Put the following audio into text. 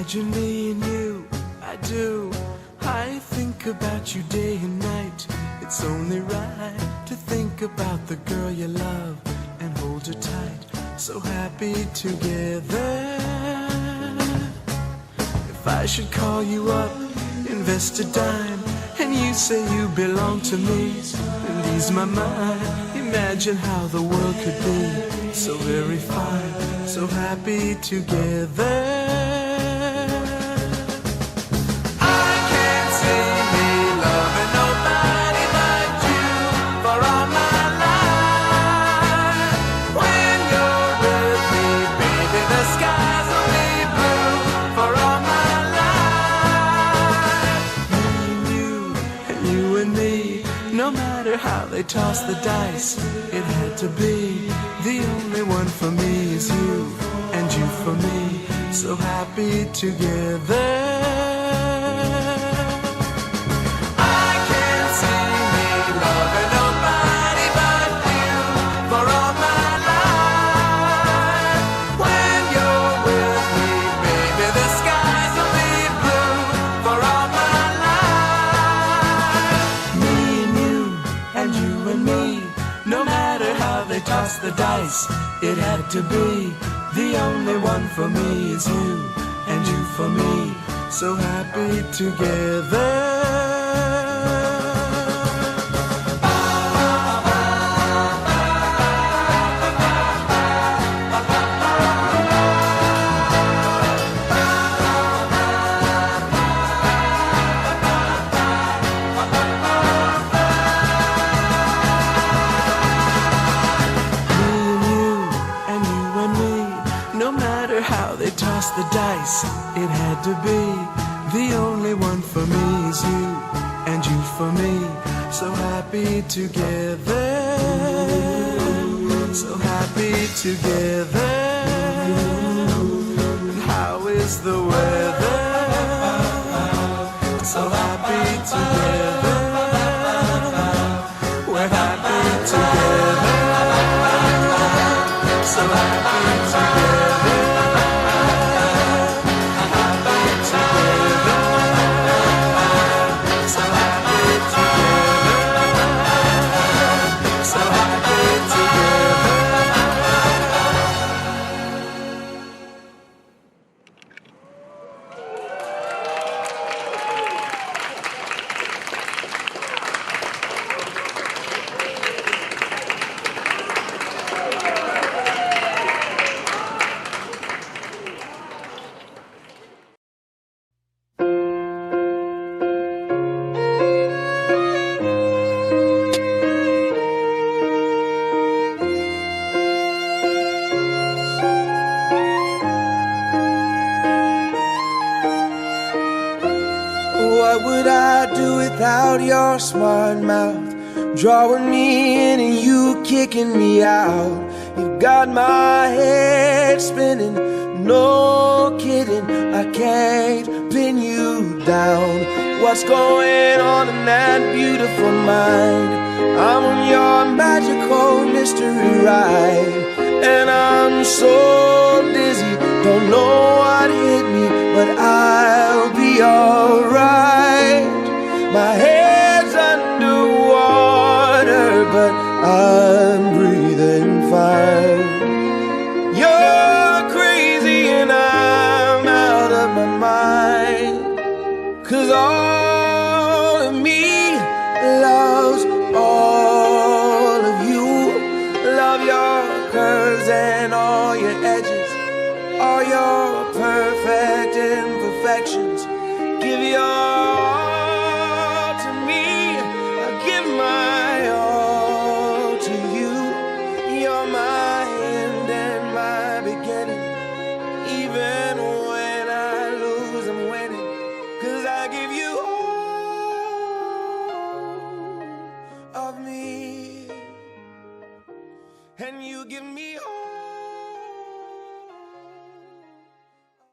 Imagine me and you, I do. I think about you day and night. It's only right to think about the girl you love and hold her tight. So happy together. If I should call you up, invest a dime, and you say you belong to me, and ease my mind. Imagine how the world could be so very fine, so happy together. How they toss the dice, it had to be. The only one for me is you, and you for me, so happy together. Toss the dice, it had to be. The only one for me is you, and you for me, so happy together. Toss the dice, it had to be. The only one for me is you, and you for me, so happy together. So happy together. And how is the weather? So happy together. We're happy together. So happy together. What would I do without your smart mouth, drawing me in and you kicking me out? You've got my head spinning, no kidding, I can't pin you down. What's going on in that beautiful mind? I'm on your magical mystery ride, and I'm so dizzy, don't know what hit me, but I'll be alright. My head's underwater, but I'm breathing fine. You're crazy and I'm out of my mind, 'cause all of me loves all of you. Love your curves and all your edges, all your perfect imperfections. Give your all to me, I give my all to you. You're my end and my beginning. Even when I lose, I'm winning, 'cause I give you all of me, and you give me all